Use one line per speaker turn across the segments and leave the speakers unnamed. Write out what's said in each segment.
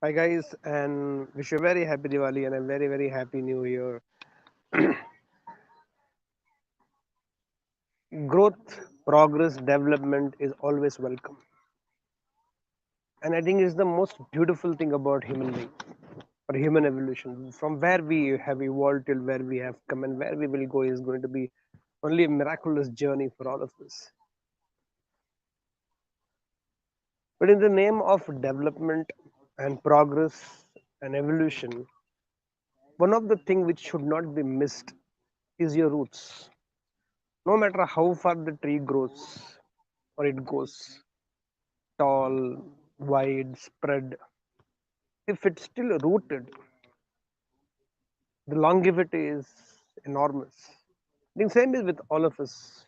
Hi guys, and wish you a very happy Diwali and a very happy New Year. Growth, progress, development is always welcome, and I think it's the most beautiful thing about human being or human evolution. From where we have evolved till where we have come and where we will go is going to be only a miraculous journey for all of us. But in the name of development and progress and evolution, one of the things which should not be missed is your roots. No matter how far the tree grows or it goes tall, wide, spread, if it's still rooted, the longevity is enormous. I think same is with all of us.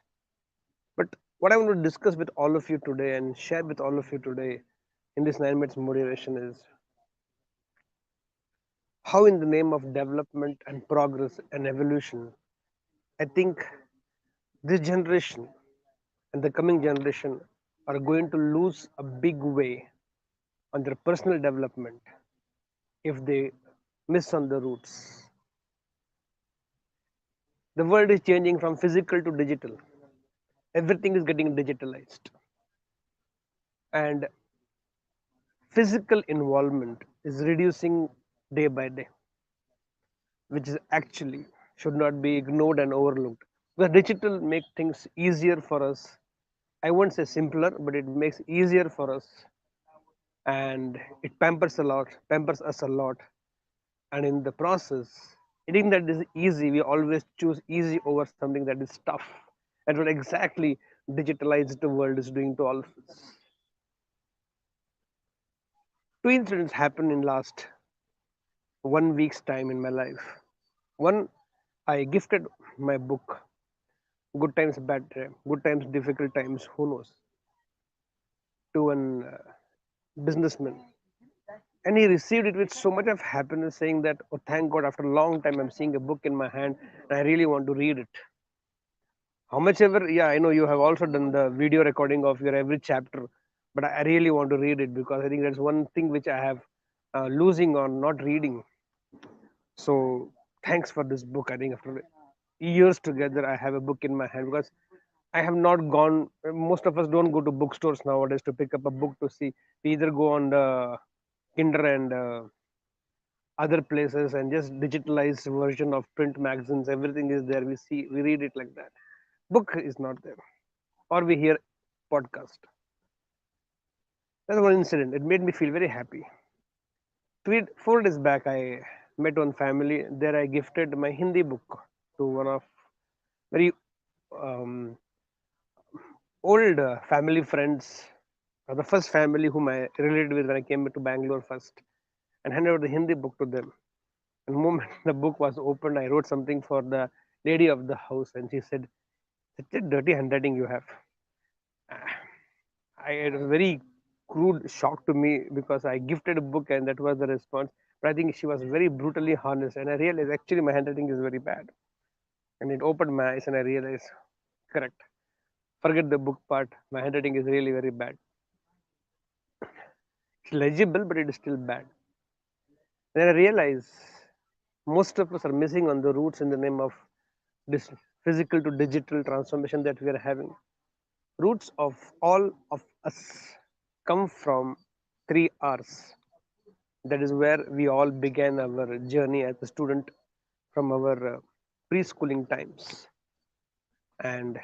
But what I want to discuss with all of you today and share with all of you today in this 9 minutes motivation is how in the name of development and progress and evolution, I think this generation and the coming generation are going to lose a big way on their personal development if they miss on the roots. The world is changing from physical to digital. Everything is getting digitalized. And physical involvement is reducing day by day, which is actually should not be ignored and overlooked. The digital make things easier for us. I won't say simpler, but it makes easier for us and it pampers us a lot. And in the process, eating that is easy, we always choose easy over something that is tough. And what exactly digitalized the world is doing to all of us. Two incidents happened in last 1 week's time in my life. One, I gifted my book, Good Times, Bad Times, Good Times, Difficult Times, who knows, to an businessman. And he received it with so much of happiness, saying that, oh, thank God, after a long time, I'm seeing a book in my hand and I really want to read it. How much ever, yeah, I know you have also done the video recording of your every chapter, but I really want to read it because I think that's one thing which I have losing on not reading. So thanks for this book. I think after years together, I have a book in my hand because I have not gone. Most of us don't go to bookstores nowadays to pick up a book to see. We either go on the Kinder and other places and just digitalized version of print magazines. Everything is there. We see, we read it like that. Book is not there, or we hear podcast. That's one incident. It made me feel very happy. 4 days back, I met one family. There, I gifted my Hindi book to one of very um, old family friends, the first family whom I related with when I came to Bangalore first, and handed over the Hindi book to them. And the moment the book was opened, I wrote something for the lady of the house, and she said, "Such a dirty handwriting you have." It was very crude shock to me because I gifted a book and that was the response. But I think she was very brutally honest, and I realized actually my handwriting is very bad. And it opened my eyes, and I realized, correct. Forget the book part. My handwriting is really very bad. It's legible, but it is still bad. Then I realized most of us are missing on the roots in the name of this physical to digital transformation that we are having. Roots of all of us come from 3R's. That is where we all began our journey as a student from our preschooling times. And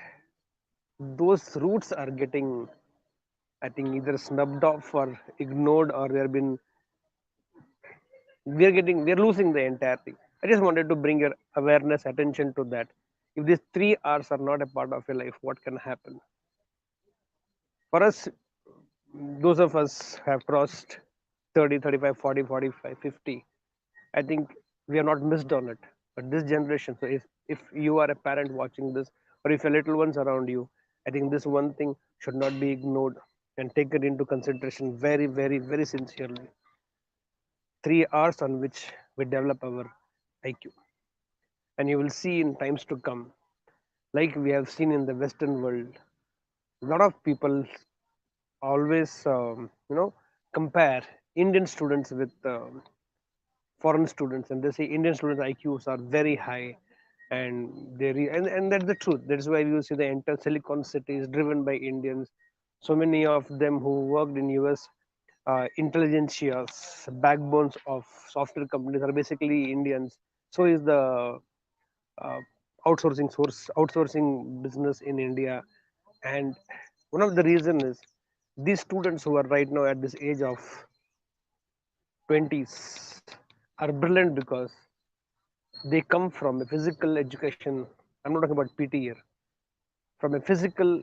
those roots are getting, I think, either snubbed off or ignored, or they're been we're losing the entire thing. I just wanted to bring your awareness, attention to that. If these 3R's are not a part of your life, what can happen? For us, those of us have crossed 30, 35, 40, 45, 50. I think we have not missed on it. But this generation, so if you are a parent watching this, or if your little ones around you, I think this one thing should not be ignored and taken into consideration very sincerely. 3 R's on which we develop our IQ. And you will see in times to come, like we have seen in the Western world, a lot of people always, compare. Indian students with foreign students, and they say Indian students IQs are very high, and and that's the truth. That's why you see the entire Silicon City is driven by Indians. So many of them who worked in US intelligentsias, backbones of software companies are basically Indians. So is the uh, outsourcing business in India, and one of the reason is these students who are right now at this age of 20s are brilliant because they come from a physical education. I'm not talking about PT here. From a physical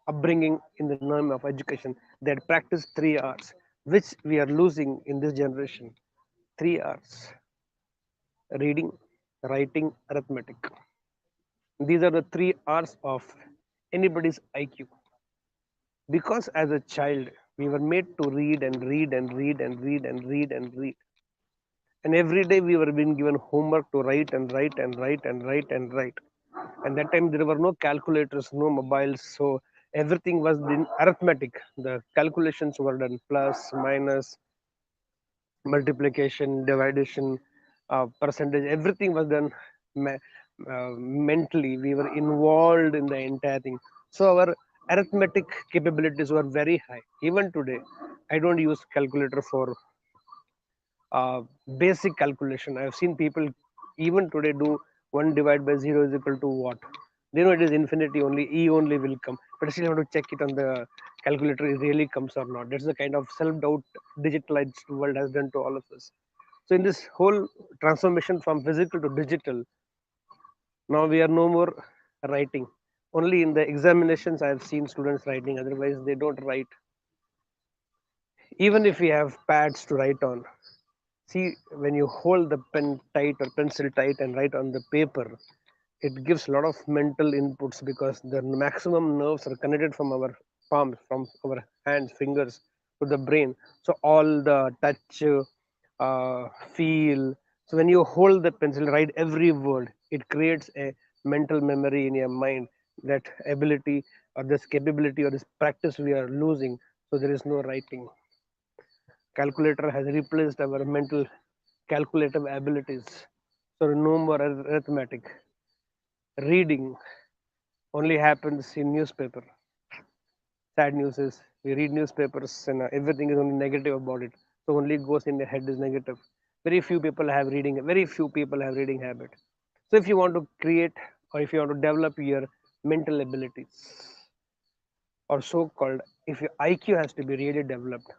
upbringing in the name of education, they had practiced 3 R's, which we are losing in this generation. 3 R's: reading, writing, arithmetic. These are the 3 R's of anybody's IQ. Because as a child, we were made to read and read and read and read and read and read. And every day we were being given homework to write and write and write and write and write. And that time there were no calculators, no mobiles, so everything was in arithmetic. The calculations were done plus, minus, multiplication, division, percentage. Everything was done mentally. We were involved in the entire thing. So our arithmetic capabilities were very high. Even today, I don't use calculator for uh, basic calculation. I've seen people even today do 1 divided by 0 is equal to what? They know it is infinity only, E only will come. But still have to check it on the calculator, it really comes or not. That's the kind of self-doubt digitalized world has done to all of us. So in this whole transformation from physical to digital, now we are no more writing. Only in the examinations I have seen students writing, otherwise they don't write. Even if we have pads to write on, see, when you hold the pen tight or pencil tight and write on the paper, it gives a lot of mental inputs because the maximum nerves are connected from our palms, from our hands, fingers to the brain. So all the touch, feel. So when you hold the pencil, write every word. It creates a mental memory in your mind. That ability or this capability or this practice we are losing. So there is no writing. Calculator has replaced our mental calculative abilities. So no more arithmetic. Reading only happens in newspaper. Sad news is we read newspapers and everything is only negative about it. So only goes in the head is negative. Very few people have reading. Very few people have reading habit. So if you want to create or if you want to develop your mental abilities or so-called, if your IQ has to be really developed,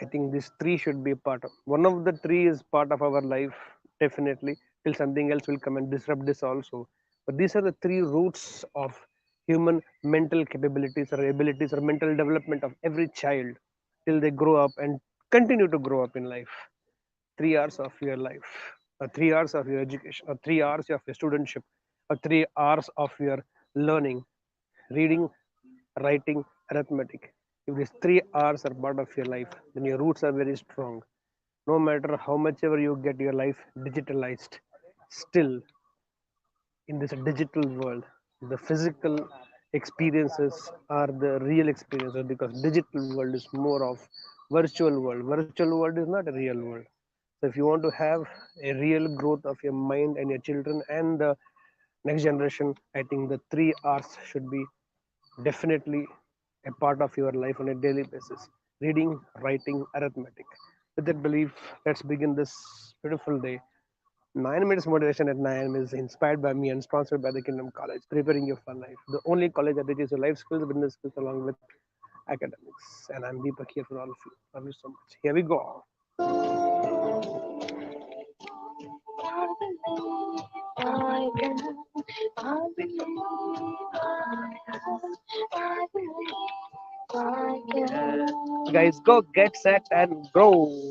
I think these three should be part of. One of the three is part of our life, definitely, till something else will come and disrupt this also. But these are the three roots of human mental capabilities or abilities or mental development of every child till they grow up and continue to grow up in life. 3 hours of your life, or 3 hours of your education, or 3 hours of your studentship, or 3 hours of your learning, reading, writing, arithmetic. If these 3 hours are part of your life, then your roots are very strong. No matter how much ever you get your life digitalized, still in this digital world, the physical experiences are the real experiences because digital world is more of virtual world. Virtual world is not a real world. So if you want to have a real growth of your mind and your children and the next generation, I think the 3 R's should be definitely a part of your life on a daily basis. Reading, writing, arithmetic. With that belief, let's begin this beautiful day. 9 minutes motivation at 9 is inspired by me and sponsored by the Kingdom College, preparing you for life. The only college that teaches you life skills, business skills, along with academics. And I'm Deepak here for all of you. Love you so much. Here we go. Guys, go get set and go.